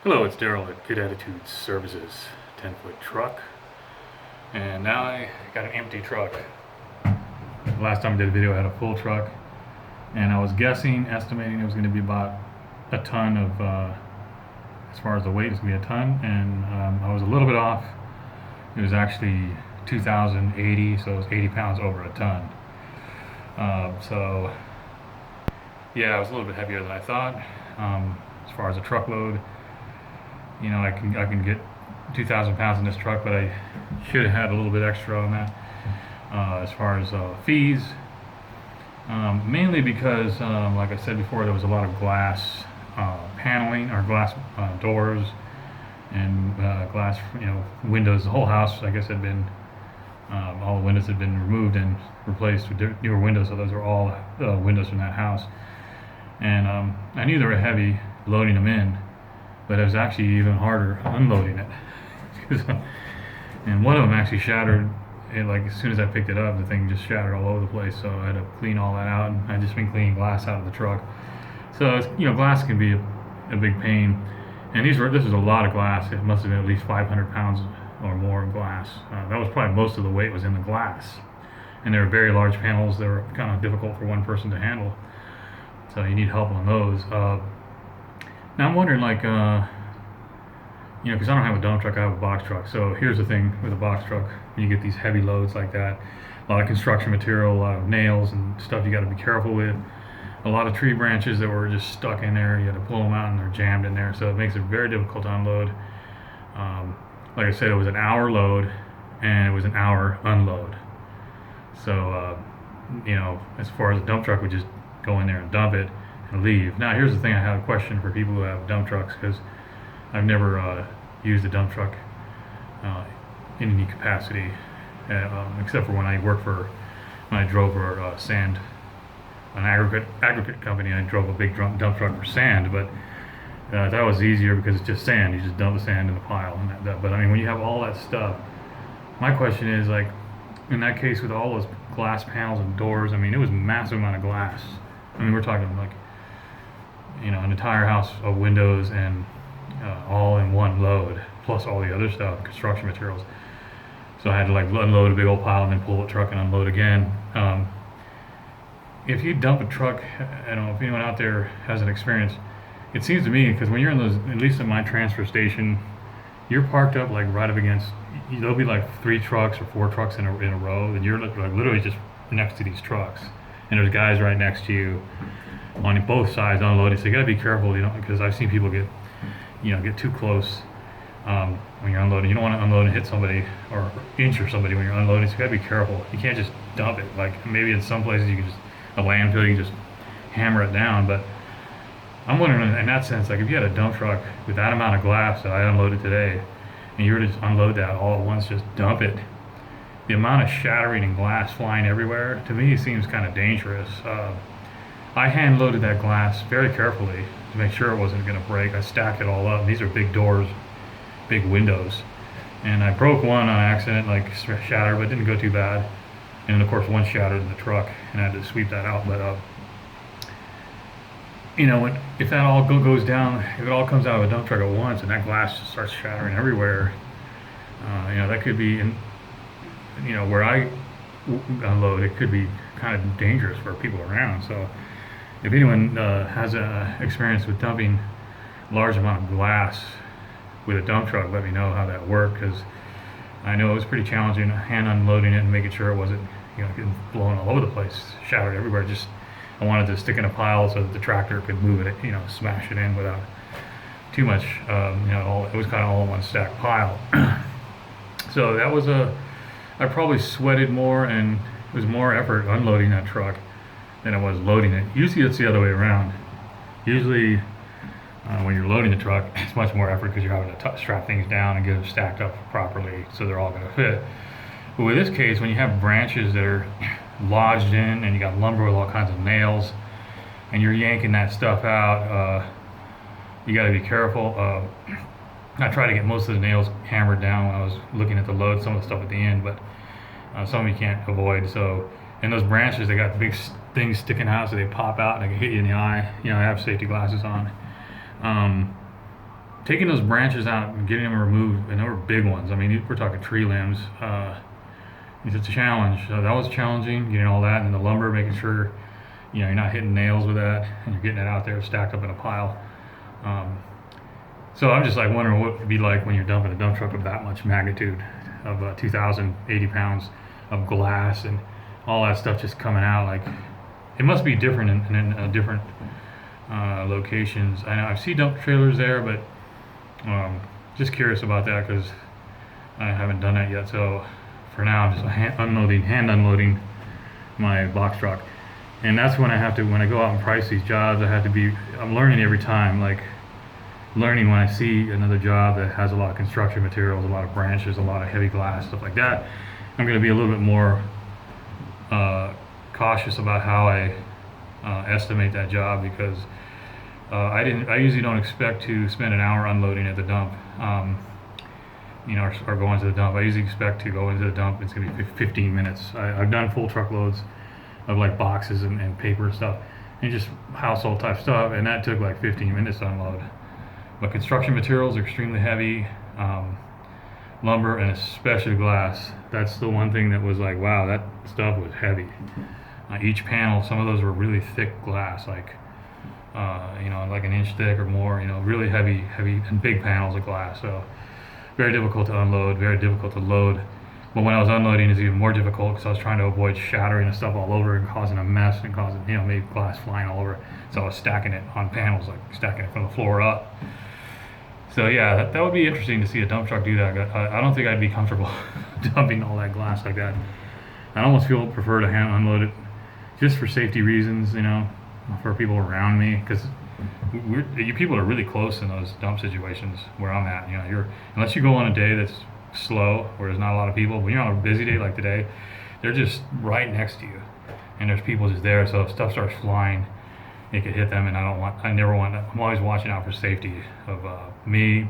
Hello, it's Daryl at Good Attitude Services, 10-foot truck. And now I got an empty truck. Last time I did a video I had a full truck, and I was estimating it was going to be about a ton of, as far as the weight, it's going to be a ton, and I was a little bit off. It was actually 2,080, so it was 80 pounds over a ton. So yeah, it was a little bit heavier than I thought. As far as a truckload, you know, I can get 2,000 pounds in this truck, but I should have had a little bit extra on that. As far as fees, mainly because, like I said before, there was a lot of glass paneling or glass doors and glass, windows. The whole house, I guess, had been all the windows had been removed and replaced with newer windows. So those are all windows from that house. And I knew they were heavy loading them in, but it was actually even harder unloading it. And one of them actually shattered. Like as soon as I picked it up, the thing just shattered all over the place. So I had to clean all that out, and I just been cleaning glass out of the truck. So it's, glass can be a big pain. And this was a lot of glass. It must have been at least 500 pounds or more of glass. That was probably most of the weight was in the glass. And they were very large panels. They were kind of difficult for one person to handle. So you need help on those. Now I'm wondering, like, because I don't have a dump truck, I have a box truck. So here's the thing with a box truck: when you get these heavy loads like that, a lot of construction material, a lot of nails and stuff you got to be careful with. A lot of tree branches that were just stuck in there, you had to pull them out and they're jammed in there. So it makes it very difficult to unload. Like I said, it was an hour load and it was an hour unload. So, as far as a dump truck would just go in there and dump it and leave. Now here's the thing: I have a question for people who have dump trucks, because I've never used a dump truck in any capacity, except for when I drove for sand, an aggregate company. I drove a big dump truck for sand, but that was easier because it's just sand. You just dump the sand in the pile, and that. But I mean, when you have all that stuff, my question is, like, in that case with all those glass panels and doors, I mean, it was a massive amount of glass. I mean, we're talking like, an entire house of windows and all in one load, plus all the other stuff, construction materials. So I had to unload a big old pile and then pull the truck and unload again. If you dump a truck, if anyone out there has an experience, it seems to me, because when you're in those, at least at my transfer station, you're parked up right up against, there'll be like 3 trucks or 4 trucks in a row, and you're literally just next to these trucks, and there's guys right next to you on both sides unloading. So you got to be careful, because I've seen people get too close when you're unloading. You don't want to unload and hit somebody or injure somebody when you're unloading. So you got to be careful. You can't just dump it. Like maybe in some places you can a landfill, you can just hammer it down. But I'm wondering, in that sense, like if you had a dump truck with that amount of glass that I unloaded today, and you were to just unload that all at once, just dump it, the amount of shattering and glass flying everywhere, to me, seems kind of dangerous. I hand loaded that glass very carefully to make sure it wasn't going to break. I stacked it all up. These are big doors, big windows, and I broke one on accident, like shattered, but it didn't go too bad. And then of course one shattered in the truck, and I had to sweep that out. But if that all goes down, if it all comes out of a dump truck at once, and that glass just starts shattering everywhere, that could be where I unload. It could be kind of dangerous for people around. So if anyone has experience with dumping large amount of glass with a dump truck, let me know how that worked, because I know it was pretty challenging hand unloading it and making sure it wasn't getting blown all over the place, shattered everywhere. Just I wanted to stick in a pile so that the tractor could move it, smash it in without too much. It was kind of all in one stacked pile. So that was I probably sweated more, and it was more effort unloading that truck than it was loading it. Usually it's the other way around. Usually when you're loading the truck, it's much more effort because you're having to strap things down and get them stacked up properly so they're all going to fit. But with this case, when you have branches that are lodged in, and you got lumber with all kinds of nails, and you're yanking that stuff out, you got to be careful. I tried to get most of the nails hammered down when I was looking at the load, some of the stuff at the end, but some you can't avoid. So, and those branches, they got big things sticking out, so they pop out and they can hit you in the eye. I have safety glasses on. taking those branches out and getting them removed, and they were big ones. I mean, we're talking tree limbs. It's a challenge. So that was challenging, getting all that, and the lumber, making sure you're not hitting nails with that, and you're getting it out there stacked up in a pile. So I'm just like wondering what it'd be like when you're dumping a dump truck of that much magnitude, of 2,080 pounds of glass and all that stuff just coming out. Like, it must be different in different locations. I know I've seen dump trailers there, but just curious about that because I haven't done that yet. So for now, I'm just hand unloading my box truck, and that's when when I go out and price these jobs, I'm learning every time, like learning when I see another job that has a lot of construction materials, a lot of branches, a lot of heavy glass, stuff like that. I'm going to be a little bit more cautious about how I estimate that job, because I usually don't expect to spend an hour unloading at the dump, or going to the dump. I usually expect to go into the dump. It's going to be 15 minutes. I've done full truckloads of like boxes and paper and stuff, and just household type stuff, and that took like 15 minutes to unload. But construction materials are extremely heavy, lumber and especially glass. That's the one thing that was like, wow, that stuff was heavy. Each panel, some of those were really thick glass, like like an inch thick or more. Really heavy and big panels of glass. So very difficult to unload, very difficult to load. But when I was unloading, it's even more difficult because I was trying to avoid shattering the stuff all over and causing a mess and causing maybe glass flying all over. So I was stacking it on panels, like stacking it from the floor up. So yeah, that would be interesting to see a dump truck do that. I don't think I'd be comfortable dumping all that glass like that. I almost prefer to hand unload it just for safety reasons, for people around me, because you people are really close in those dump situations where I'm at. Unless you go on a day that's slow where there's not a lot of people, when you're on a busy day like today, they're just right next to you, and there's people just there. So if stuff starts flying, it could hit them, and I'm always watching out for safety of me,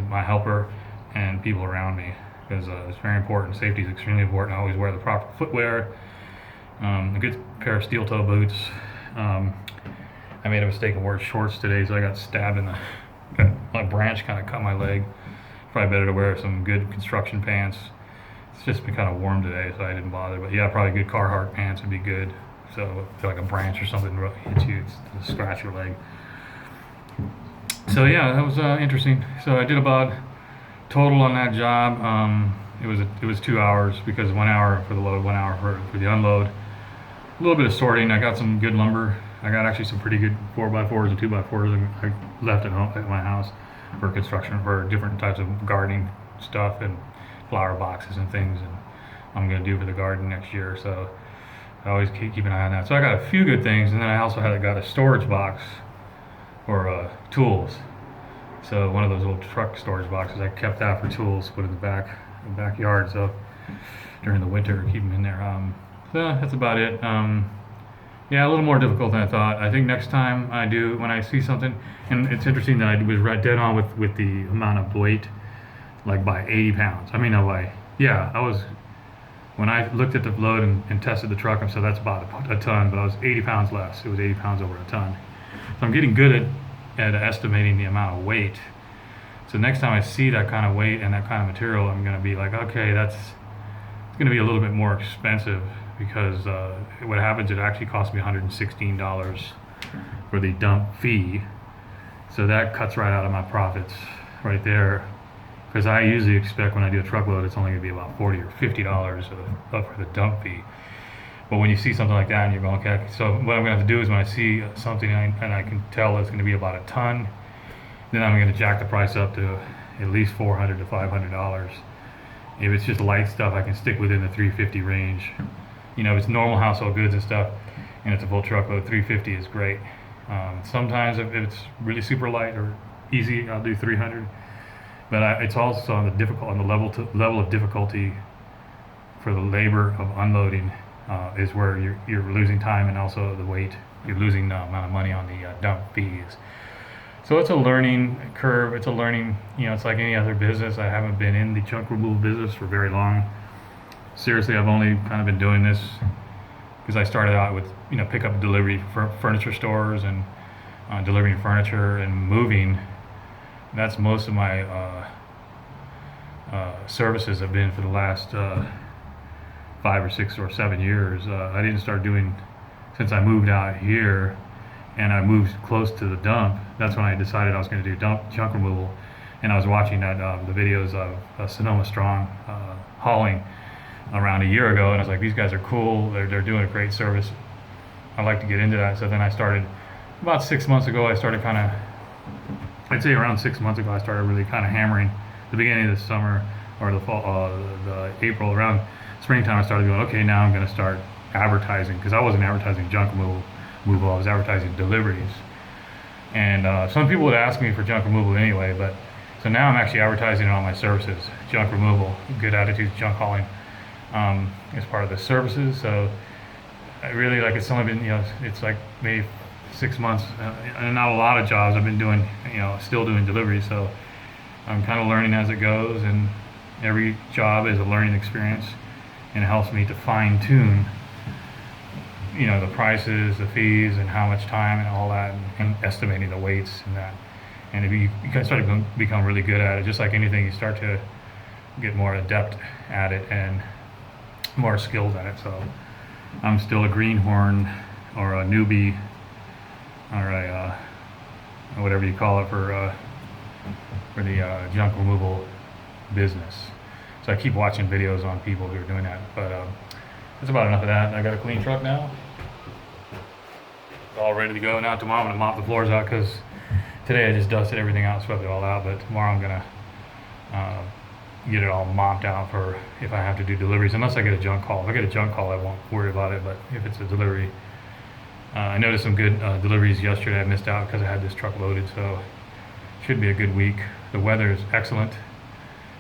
my helper, and people around me, because it's very important. Safety is extremely important. I always wear the proper footwear, a good pair of steel toe boots. I made a mistake of wearing shorts today, so I got stabbed in my branch kind of cut my leg. Probably better to wear some good construction pants. It's just been kind of warm today, so I didn't bother. But yeah, probably good Carhartt pants would be good. So if like a branch or something hits you, it's scratch your leg. So yeah, that was interesting. So I did about total on that job. It was 2 hours, because 1 hour for the load, 1 hour for the unload. A little bit of sorting. I got some good lumber. I got actually some pretty good 4x4s and 2x4s I left at home at my house for construction, for different types of gardening stuff and flower boxes and things, and I'm going to do for the garden next year. So I always keep an eye on that. So I got a few good things, and then I also got a storage box for tools. So one of those little truck storage boxes, I kept that for tools, put in the backyard. So during the winter, keep them in there. So that's about it. Yeah, a little more difficult than I thought. I think next time when I see something, and it's interesting that I was right dead on with the amount of weight, like by 80 pounds. I mean, when I looked at the load and tested the truck, I said that's about a ton, but I was 80 pounds less. It was 80 pounds over a ton. So I'm getting good at estimating the amount of weight. So next time I see that kind of weight and that kind of material, I'm going to be like, okay, it's going to be a little bit more expensive, because what happens, it actually cost me $116 for the dump fee. So that cuts right out of my profits right there, because I usually expect when I do a truckload, it's only going to be about $40 or $50 for the dump fee. But when you see something like that and you're going, okay, so what I'm going to have to do is when I see something and I can tell it's going to be about a ton, then I'm going to jack the price up to at least $400 to $500. If it's just light stuff, I can stick within the $350 range. If it's normal household goods and stuff, and it's a full truckload, $350 is great. Sometimes if it's really super light or easy, I'll do $300. But it's also on the level of difficulty for the labor of unloading is where you're losing time, and also the weight. You're losing the amount of money on the dump fees. So it's a learning curve. It's a learning. It's like any other business. I haven't been in the junk removal business for very long. Seriously, I've only kind of been doing this because I started out with pickup and delivery for furniture stores and delivering furniture and moving That's most of my services have been for the last 5 or 6 or 7 years. I didn't start doing since I moved out here, and I moved close to the dump. That's when I decided I was going to do junk removal, and I was watching the videos of Sonoma Strong hauling around a year ago, and I was like, these guys are cool. They're doing a great service. I'd like to get into that. So then I started about 6 months ago. I started kind of, I'd say around 6 months ago, I started really kind of hammering the beginning of the summer or the fall, the April, around springtime. I started going, okay, now I'm going to start advertising, because I wasn't advertising junk removal. I was advertising deliveries. And some people would ask me for junk removal anyway, but so now I'm actually advertising all my services, junk removal, Good Attitudes, junk hauling, as part of the services. So I really, like, it's only been, it's like maybe 6 months, and not a lot of jobs I've been doing, still doing deliveries. So I'm kind of learning as it goes, and every job is a learning experience, and it helps me to fine tune, the prices, the fees, and how much time and all that, and estimating the weights and that. And if you kind of start to become really good at it, just like anything, you start to get more adept at it and more skilled at it. So I'm still a greenhorn, or a newbie, or a whatever you call it, for the junk removal business. So I keep watching videos on people who are doing that. But that's about enough of that. I got a clean truck now. All ready to go. Now tomorrow I'm gonna mop the floors out, because today I just dusted everything out, swept it all out. But tomorrow I'm gonna get it all mopped out for if I have to do deliveries, unless I get a junk call. If I get a junk call, I won't worry about it. But if it's a delivery, I noticed some good deliveries yesterday. I missed out because I had this truck loaded, so should be a good week. The weather is excellent.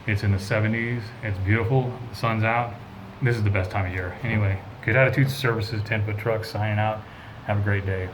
It's in the 70s. It's beautiful. The sun's out. This is the best time of year. Anyway, Good Attitudes Services, 10-foot truck, signing out. Have a great day.